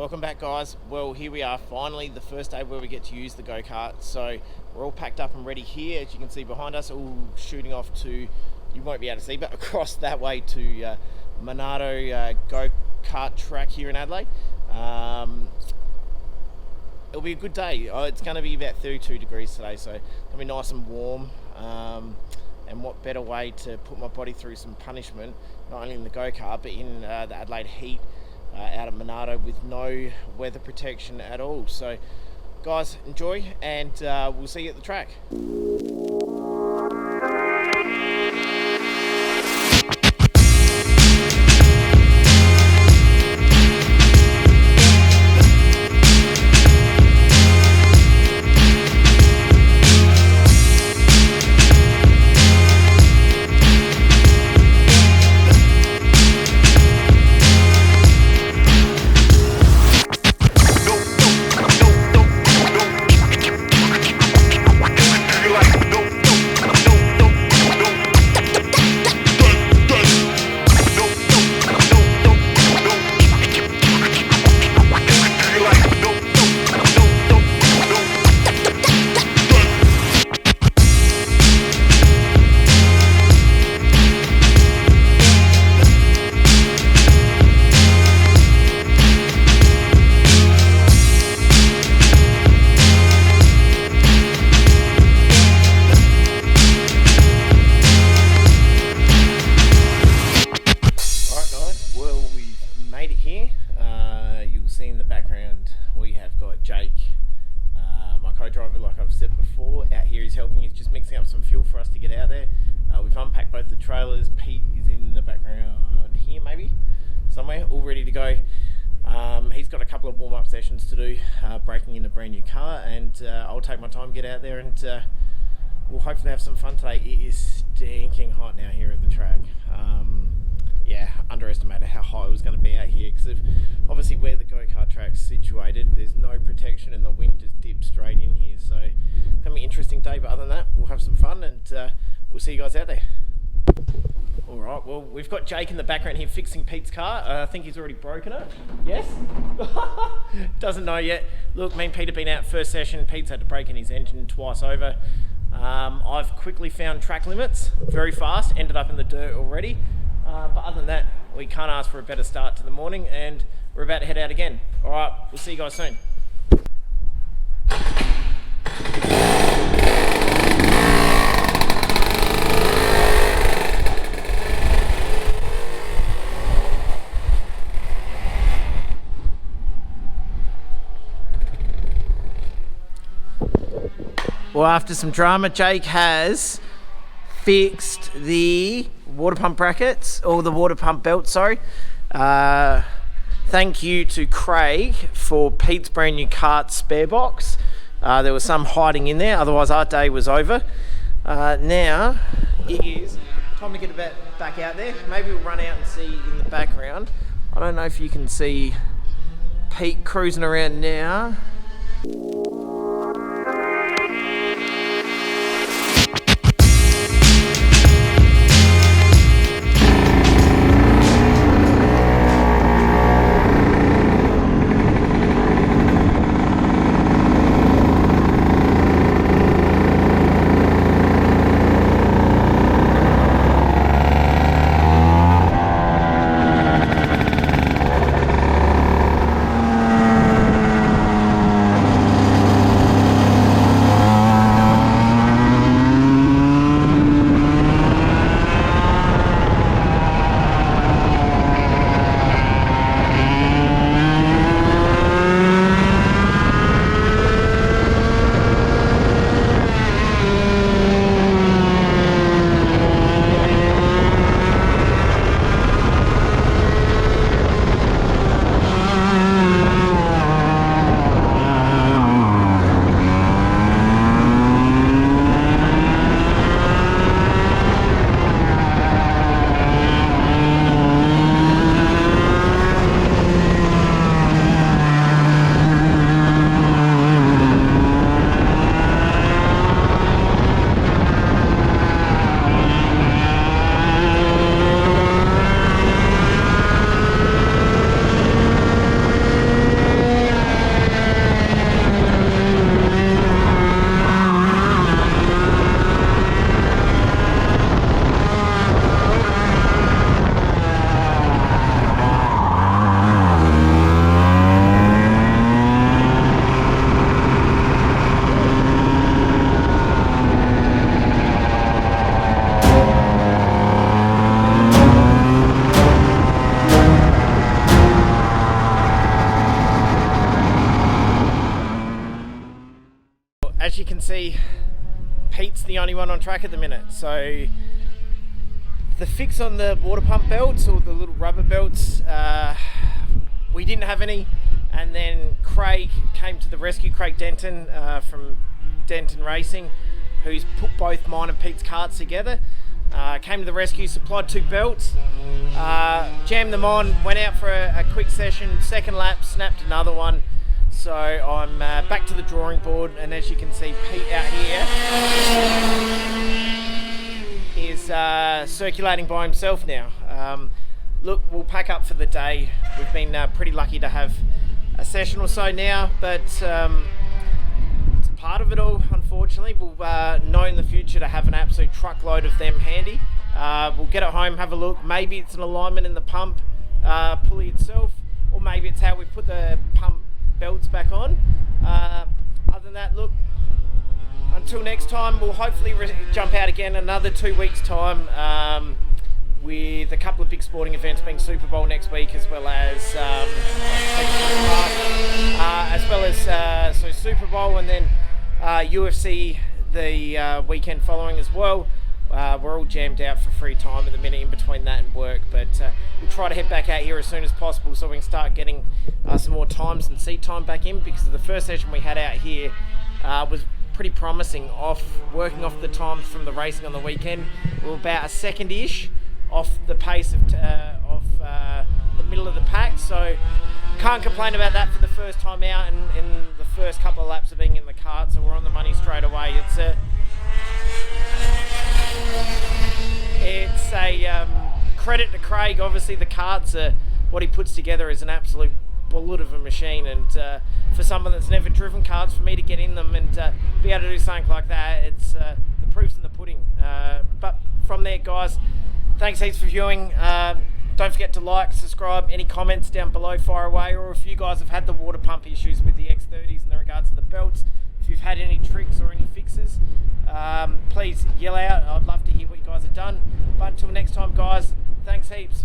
Welcome back, guys. Well, here we are, finally the first day where we get to use the go-kart. So we're all packed up and ready here, as you can see behind us, all shooting off to, you won't be able to see, but across that way to Monado go-kart track here in Adelaide. It'll be a good day. It's going to be about 32 degrees today, so it'll be nice and warm. And what better way to put my body through some punishment, not only in the go-kart, but in the Adelaide heat out at Monado with no weather protection at all. So guys, enjoy, and we'll see you at the track. Driver, like I've said before, out here. He's helping. He's just mixing up some fuel for us to get out there. We've unpacked both the trailers. Pete is in the background here, maybe somewhere, all ready to go. He's got a couple of warm-up sessions to do, breaking in a brand new car, and I'll take my time, get out there, and we'll hopefully have some fun today. It is stinking hot now here at the track. Yeah, underestimated how hot it was going to be out here, because obviously where the go-kart track's situated, there's no protection and the wind just dips straight in here. So it's going to be an interesting day, but other than that, we'll have some fun, and we'll see you guys out there. Alright, well, we've got Jake in the background here fixing Pete's car. I think he's already broken it. Yes? Doesn't know yet. Look, me and Pete have been out first session. Pete's had to break in his engine twice over. I've quickly found track limits very fast, ended up in the dirt already. But other than that, we can't ask for a better start to the morning, and we're about to head out again. All right, we'll see you guys soon. Well, after some drama, Jake has fixed the water pump brackets, or the water pump belt, sorry. Thank you to Craig for Pete's brand new kart spare box. There was some hiding in there, otherwise our day was over. Now it is time to get back out there. Maybe we'll run out and see in the background. I don't know if you can see Pete cruising around now. see, Pete's the only one on track at the minute. So the fix on the water pump belts, or the little rubber belts, we didn't have any, and then Craig came to the rescue, Craig Denton from Denton Racing, who's put both mine and Pete's karts together. Came to the rescue, supplied 2 belts, jammed them on, went out for a quick session, second lap, snapped another one. So I'm back to the drawing board, and as you can see, Pete out here is circulating by himself now. Look, we'll pack up for the day. We've been pretty lucky to have a session or so now, but it's part of it all, unfortunately. We'll know in the future to have an absolute truckload of them handy. We'll get it home, have a look. Maybe it's an alignment in the pump pulley itself, or maybe it's how we put the pump belts back on. Other than that, look, until next time, we'll hopefully jump out again another 2 weeks' time, with a couple of big sporting events being Super Bowl next week, as well as so Super Bowl, and then UFC the weekend following as well. We're all jammed out for free time at the minute in between that and work, but we'll try to head back out here as soon as possible so we can start getting some more times and seat time back in, because the first session we had out here was pretty promising, working off the times from the racing on the weekend. We were about a second-ish off the pace of the middle of the pack, so can't complain about that for the first time out, and in the first couple of laps of being in the kart, so we're on the money straight away. It's a credit to Craig. Obviously the karts, what he puts together is an absolute bullet of a machine, and for someone that's never driven karts, for me to get in them and be able to do something like that, it's the proof's in the pudding. But from there, guys, thanks heaps for viewing. Don't forget to like, subscribe, any comments down below, fire away, or if you guys have had the water pump issues with the X30s in regards to the belts, if you've had any tricks or any fixes, please yell out. I'd love to hear what you guys have done. But until next time, guys, thanks heaps.